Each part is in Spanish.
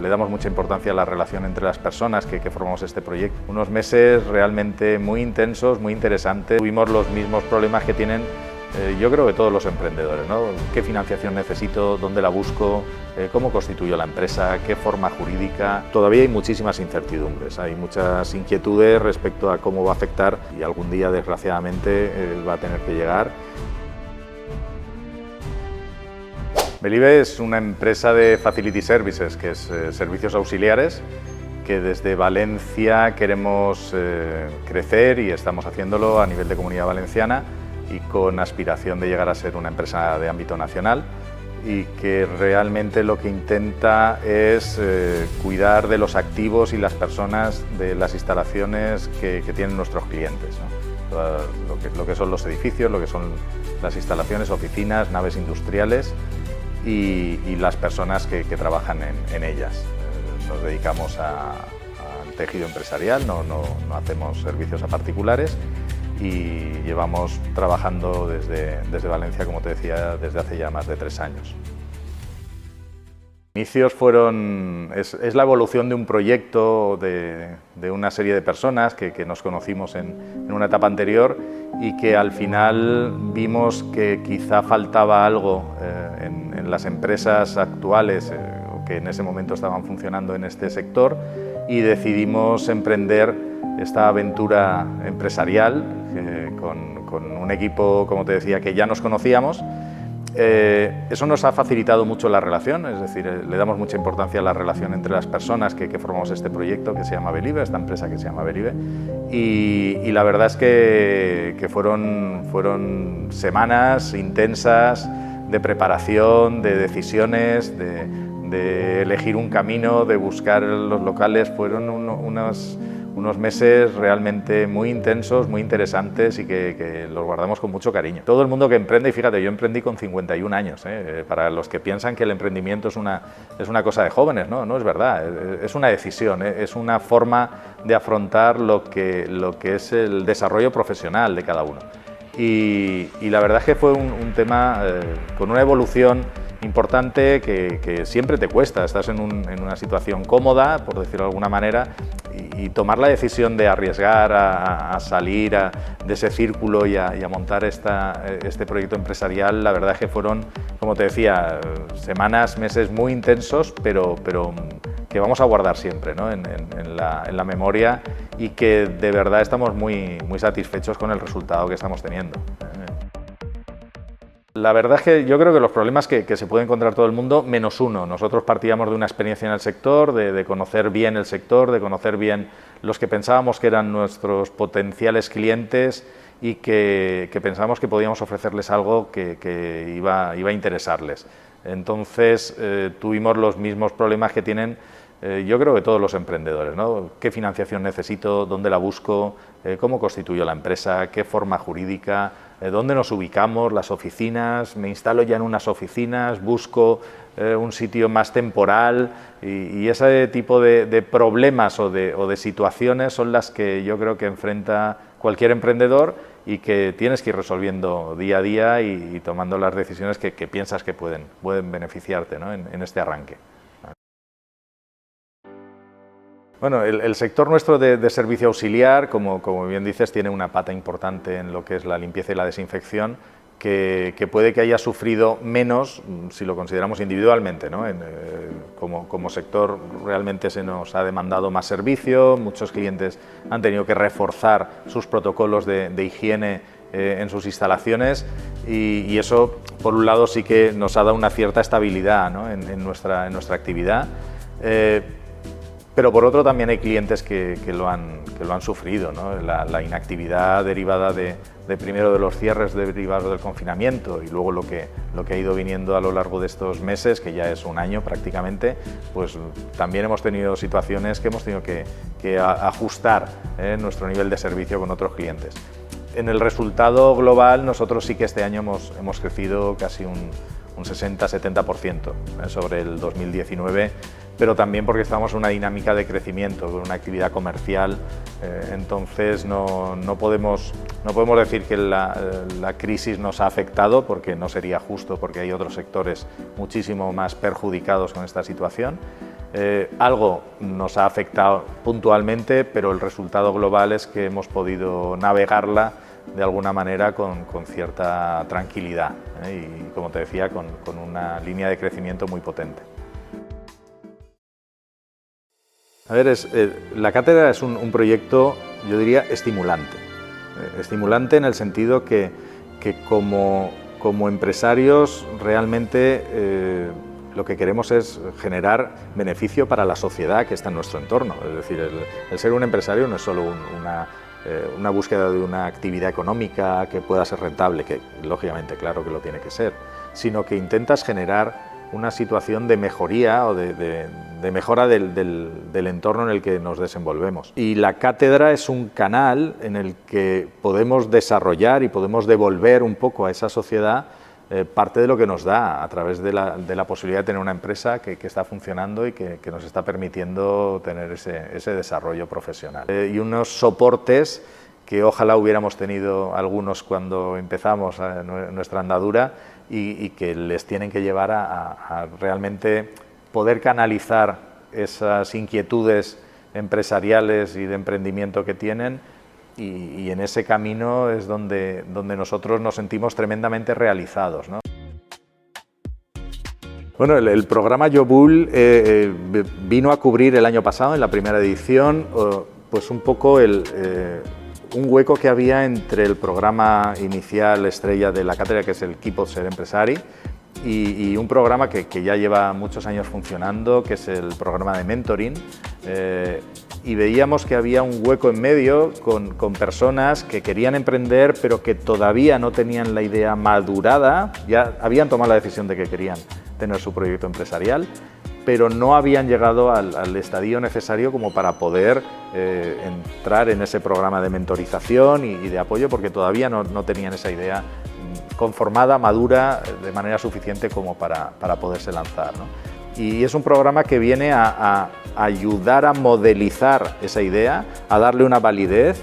Le damos mucha importancia a la relación entre las personas que formamos este proyecto. Unos meses realmente muy intensos, muy interesantes. Tuvimos los mismos problemas que tienen yo creo que todos los emprendedores, ¿no? ¿Qué financiación necesito? ¿Dónde la busco? ¿Cómo constituyo la empresa? ¿Qué forma jurídica? Todavía hay muchísimas incertidumbres, hay muchas inquietudes respecto a cómo va a afectar y algún día, desgraciadamente, va a tener que llegar. Bellive es una empresa de Facility Services, que es servicios auxiliares, que desde Valencia queremos crecer y estamos haciéndolo a nivel de Comunidad Valenciana y con aspiración de llegar a ser una empresa de ámbito nacional y que realmente lo que intenta es cuidar de los activos y las personas de las instalaciones que tienen nuestros clientes, ¿no? Lo que son los edificios, lo que son las instalaciones, oficinas, naves industriales y las personas que trabajan en ellas. Nos dedicamos al tejido empresarial, no hacemos servicios a particulares y llevamos trabajando desde Valencia, como te decía, desde hace ya más de 3 años. Inicios es la evolución de un proyecto de una serie de personas que nos conocimos en una etapa anterior y que al final vimos que quizá faltaba algo en las empresas actuales que en ese momento estaban funcionando en este sector y decidimos emprender esta aventura empresarial con un equipo, como te decía, que ya nos conocíamos. Eso nos ha facilitado mucho la relación, es decir, le damos mucha importancia a la relación entre las personas que formamos este proyecto que se llama Bellive, esta empresa que se llama Bellive, y la verdad es que fueron semanas intensas de preparación, de decisiones, de elegir un camino, de buscar los locales. Fueron unos meses realmente muy intensos, muy interesantes y que los guardamos con mucho cariño. Todo el mundo que emprende, y fíjate, yo emprendí con 51 años, para los que piensan que el emprendimiento es una cosa de jóvenes, no es verdad, es una decisión, es una forma de afrontar lo que es el desarrollo profesional de cada uno. Y la verdad es que fue un tema con una evolución importante que siempre te cuesta. Estás en una situación cómoda, por decirlo de alguna manera, y tomar la decisión de arriesgar a salir de ese círculo y a montar este proyecto empresarial, la verdad es que fueron, como te decía, semanas, meses muy intensos, pero que vamos a guardar siempre, ¿no? en la memoria, y que de verdad estamos muy satisfechos con el resultado que estamos teniendo. La verdad es que yo creo que los problemas que se puede encontrar todo el mundo, menos uno. Nosotros partíamos de una experiencia en el sector, de conocer bien el sector, de conocer bien los que pensábamos que eran nuestros potenciales clientes y que pensábamos que podíamos ofrecerles algo que iba a interesarles. Entonces tuvimos los mismos problemas que tienen yo creo que todos los emprendedores, ¿no? ¿Qué financiación necesito? ¿Dónde la busco? ¿Cómo constituyo la empresa? ¿Qué forma jurídica? ¿Dónde nos ubicamos? ¿Las oficinas? ¿Me instalo ya en unas oficinas? ¿Busco un sitio más temporal? Y ese tipo de problemas o de situaciones son las que yo creo que enfrenta cualquier emprendedor y que tienes que ir resolviendo día a día y tomando las decisiones que piensas que pueden beneficiarte, ¿no? en este arranque. Bueno, el sector nuestro de servicio auxiliar, como bien dices, tiene una pata importante en lo que es la limpieza y la desinfección, que puede que haya sufrido menos si lo consideramos individualmente, ¿no? Como sector realmente se nos ha demandado más servicio, muchos clientes han tenido que reforzar sus protocolos de higiene en sus instalaciones y eso, por un lado, sí que nos ha dado una cierta estabilidad, ¿no? en nuestra actividad. Pero por otro también hay clientes que lo han sufrido, ¿no? La inactividad derivada primero de los cierres derivados del confinamiento y luego lo que ha ido viniendo a lo largo de estos meses, que ya es un año prácticamente, pues también hemos tenido situaciones que hemos tenido que ajustar nuestro nivel de servicio con otros clientes. En el resultado global, nosotros sí que este año hemos crecido casi un 60-70% sobre el 2019, pero también porque estamos en una dinámica de crecimiento, con una actividad comercial, entonces no podemos decir que la crisis nos ha afectado, porque no sería justo, porque hay otros sectores muchísimo más perjudicados con esta situación. Algo nos ha afectado puntualmente, pero el resultado global es que hemos podido navegarla de alguna manera con cierta tranquilidad, y, como te decía, con una línea de crecimiento muy potente. A ver, la cátedra es un proyecto, yo diría, estimulante. Estimulante en el sentido que como empresarios realmente lo que queremos es generar beneficio para la sociedad que está en nuestro entorno. Es decir, el ser un empresario no es solo una búsqueda de una actividad económica que pueda ser rentable, que lógicamente claro que lo tiene que ser, sino que intentas generar una situación de mejoría o de mejora del entorno en el que nos desenvolvemos. Y la cátedra es un canal en el que podemos desarrollar y podemos devolver un poco a esa sociedad parte de lo que nos da a través de la posibilidad de tener una empresa que está funcionando y que nos está permitiendo tener ese desarrollo profesional. Y unos soportes que ojalá hubiéramos tenido algunos cuando empezamos nuestra andadura y que les tienen que llevar a realmente poder canalizar esas inquietudes empresariales y de emprendimiento que tienen, y en ese camino es donde nosotros nos sentimos tremendamente realizados, ¿no? Bueno, el programa Yobul vino a cubrir el año pasado, en la primera edición, pues un poco un hueco que había entre el programa inicial estrella de la cátedra, que es el Keep Ser Empresari, y un programa que ya lleva muchos años funcionando, que es el programa de mentoring, y veíamos que había un hueco en medio con personas que querían emprender pero que todavía no tenían la idea madurada, ya habían tomado la decisión de que querían tener su proyecto empresarial, pero no habían llegado al estadio necesario como para poder entrar en ese programa de mentorización y de apoyo, porque todavía no tenían esa idea conformada, madura, de manera suficiente como para poderse lanzar, ¿no? Y es un programa que viene a ayudar a modelizar esa idea, a darle una validez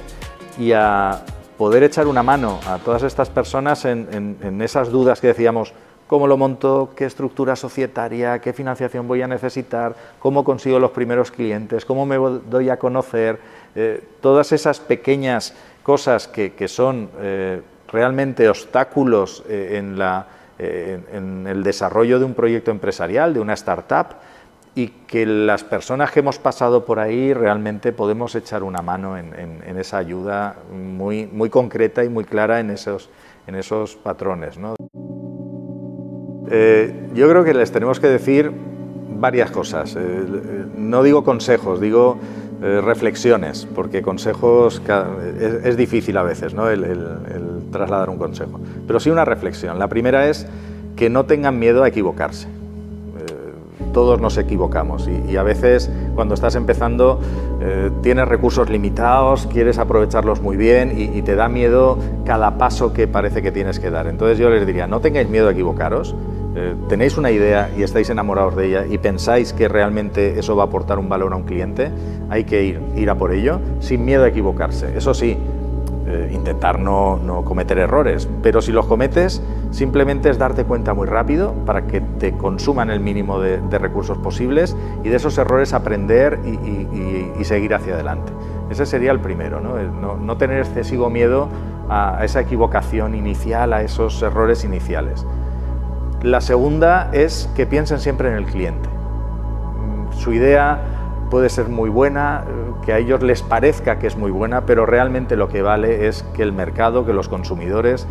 y a poder echar una mano a todas estas personas en esas dudas que decíamos: ¿cómo lo monto? ¿Qué estructura societaria? ¿Qué financiación voy a necesitar? ¿Cómo consigo los primeros clientes? ¿Cómo me doy a conocer? Todas esas pequeñas cosas que son realmente obstáculos en el desarrollo de un proyecto empresarial, de una startup, y que las personas que hemos pasado por ahí realmente podemos echar una mano en esa ayuda muy concreta y muy clara en esos patrones, ¿no? Yo creo que les tenemos que decir varias cosas. No digo consejos, digo reflexiones, porque consejos es difícil a veces, ¿no? el trasladar un consejo, pero sí una reflexión. La primera es que no tengan miedo a equivocarse. Todos nos equivocamos y a veces cuando estás empezando tienes recursos limitados, quieres aprovecharlos muy bien y te da miedo cada paso que parece que tienes que dar. Entonces yo les diría: no tengáis miedo a equivocaros. Tenéis una idea y estáis enamorados de ella y pensáis que realmente eso va a aportar un valor a un cliente, hay que ir a por ello sin miedo a equivocarse. Eso sí, intentar no cometer errores, pero si los cometes, simplemente es darte cuenta muy rápido para que te consuman el mínimo de recursos posibles y de esos errores aprender y seguir hacia adelante. Ese sería el primero, ¿no? No tener excesivo miedo a esa equivocación inicial, a esos errores iniciales. La segunda es que piensen siempre en el cliente. Su idea puede ser muy buena, que a ellos les parezca que es muy buena, pero realmente lo que vale es que el mercado, que los consumidores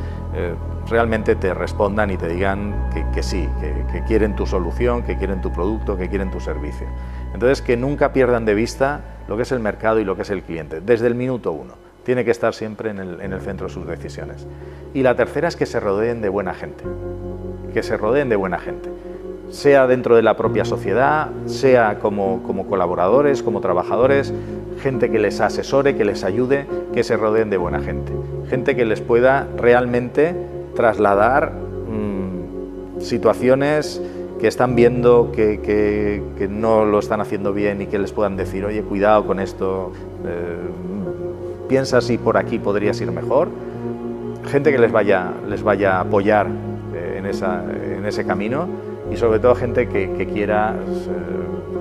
realmente te respondan y te digan que sí, que quieren tu solución, que quieren tu producto, que quieren tu servicio. Entonces, que nunca pierdan de vista lo que es el mercado y lo que es el cliente, desde el minuto uno. Tiene que estar siempre en el centro de sus decisiones. Y la tercera es que se rodeen de buena gente. Que se rodeen de buena gente, sea dentro de la propia sociedad, sea como colaboradores, como trabajadores, gente que les asesore, que les ayude, que se rodeen de buena gente. Gente que les pueda realmente trasladar situaciones que están viendo que no lo están haciendo bien y que les puedan decir: oye, cuidado con esto, piensa si por aquí podrías ir mejor. Gente que les vaya a apoyar en ese camino, y sobre todo gente que quiera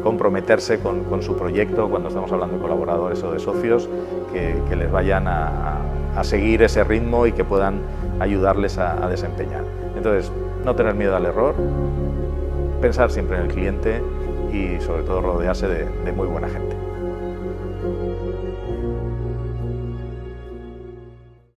comprometerse con su proyecto cuando estamos hablando de colaboradores o de socios, que les vayan a seguir ese ritmo y que puedan ayudarles a desempeñar. Entonces, no tener miedo al error, pensar siempre en el cliente y sobre todo rodearse de muy buena gente.